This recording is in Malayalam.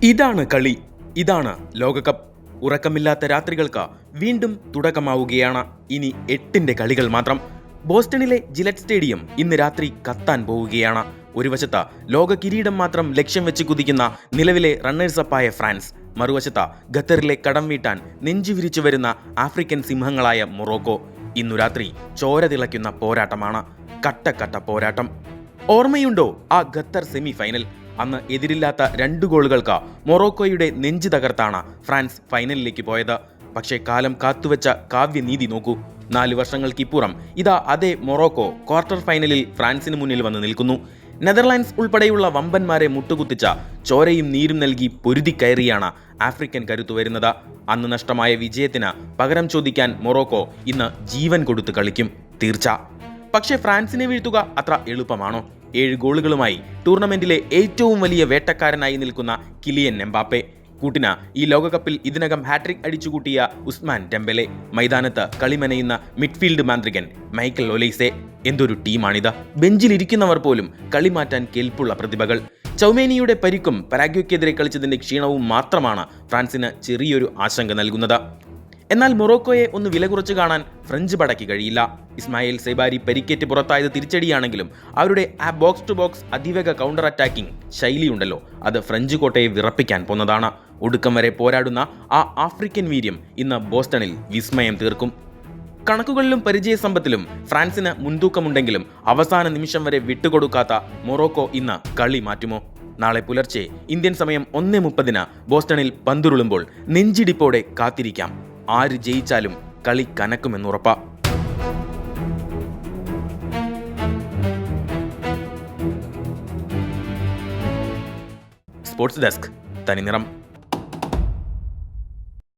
ഇതാണ് കളി, ഇതാണ് ലോകകപ്പ്. ഉറക്കമില്ലാത്ത രാത്രികൾക്ക് വീണ്ടും തുടക്കമാവുകയാണ്. ഇനി 8ന്റെ കളികൾ മാത്രം. ബോസ്റ്റണിലെ ജിലറ്റ് സ്റ്റേഡിയം ഇന്ന് രാത്രി കത്താൻ പോവുകയാണ്. ഒരു വശത്ത് ലോക കിരീടം മാത്രം ലക്ഷ്യം വെച്ച് കുതിക്കുന്ന നിലവിലെ റണ്ണേഴ്സപ്പായ ഫ്രാൻസ്, മറുവശത്ത് ഖത്തറിലെ കടം വീട്ടാൻ നെഞ്ചുവിരിച്ചു വരുന്ന ആഫ്രിക്കൻ സിംഹങ്ങളായ മൊറോക്കോ. ഇന്നു രാത്രി ചോര തിളയ്ക്കുന്ന പോരാട്ടമാണ്, കട്ട പോരാട്ടം. ഓർമ്മയുണ്ടോ ആ ഖത്തർ സെമി ഫൈനൽ? അന്ന് എതിരില്ലാത്ത 2 ഗോളുകൾക്ക് മൊറോക്കോയുടെ നെഞ്ച് തകർത്താണ് ഫ്രാൻസ് ഫൈനലിലേക്ക് പോയത്. പക്ഷേ കാലം കാത്തുവെച്ച കാവ്യനീതി നോക്കൂ. 4 വർഷങ്ങൾക്കിപ്പുറം ഇതാ അതേ മൊറോക്കോ ക്വാർട്ടർ ഫൈനലിൽ ഫ്രാൻസിന് മുന്നിൽ വന്ന് നിൽക്കുന്നു. നെതർലാൻഡ്സ് ഉൾപ്പെടെയുള്ള വമ്പന്മാരെ മുട്ടുകുത്തിച്ച ചോരയും നീരും നൽകി പൊരുതി കയറിയാണ് ആഫ്രിക്കൻ കരുത്തു വരുന്നത്. അന്ന് നഷ്ടമായ വിജയത്തിന് പകരം ചോദിക്കാൻ മൊറോക്കോ ഇന്ന് ജീവൻ കൊടുത്ത് കളിക്കും, തീർച്ച. പക്ഷേ ഫ്രാൻസിനെ വീഴ്ത്തുക അത്ര എളുപ്പമാണോ? 7 ഗോളുകളുമായി ടൂർണമെന്റിലെ ഏറ്റവും വലിയ വേട്ടക്കാരനായി നിൽക്കുന്ന കിലിയൻ എംബാപ്പെ, കൂട്ടിന് ഈ ലോകകപ്പിൽ ഇതിനകം ഹാട്രിക് അടിച്ചുകൂട്ടിയ ഉസ്മാൻ ഡെംബെലെ, മൈതാനത്ത് കളിമനയുന്ന മിഡ്ഫീൽഡ് മാന്ത്രികൻ മൈക്കൽ ഒലൈസെ. എന്തൊരു ടീമാണിത്! ബെഞ്ചിലിരിക്കുന്നവർ പോലും കളി മാറ്റാൻ കെൽപ്പുള്ള പ്രതിഭകൾ. ചൗമേനിയുടെ പരിക്കും പരാഗ്വയ്ക്കെതിരെ കളിച്ചതിന്റെ ക്ഷീണവും മാത്രമാണ് ഫ്രാൻസിന് ചെറിയൊരു ആശങ്ക നൽകുന്നത്. എന്നാൽ മൊറോക്കോയെ ഒന്ന് വില കുറച്ച് കാണാൻ ഫ്രഞ്ച് പടയ്ക്ക് കഴിയില്ല. ഇസ്മായിൽ സെയ്ബാരി പരിക്കേറ്റ് പുറത്തായത് തിരിച്ചടിയാണെങ്കിലും അവരുടെ ആ ബോക്സ് ടു ബോക്സ് അതിവേഗ കൗണ്ടർ അറ്റാക്കിംഗ് ശൈലിയുണ്ടല്ലോ, അത് ഫ്രഞ്ച് കോട്ടയെ വിറപ്പിക്കാൻ പോന്നതാണ്. ഒടുക്കം വരെ പോരാടുന്ന ആ ആഫ്രിക്കൻ വീര്യം ഇന്ന് ബോസ്റ്റണിൽ വിസ്മയം തീർക്കും. കണക്കുകളിലും പരിചയസമ്പത്തിലും ഫ്രാൻസിന് മുൻതൂക്കമുണ്ടെങ്കിലും അവസാന നിമിഷം വരെ വിട്ടുകൊടുക്കാത്ത മൊറോക്കോ ഇന്ന് കളി മാറ്റുമോ? നാളെ പുലർച്ചെ ഇന്ത്യൻ സമയം 1:30 ബോസ്റ്റണിൽ പന്തുരുളുമ്പോൾ നെഞ്ചിടിപ്പോടെ കാത്തിരിക്കാം. ആര് ജയിച്ചാലും കളി കനക്കുമെന്നുറപ്പാ. സ്പോർട്സ് ഡെസ്ക്, തനിനിറം.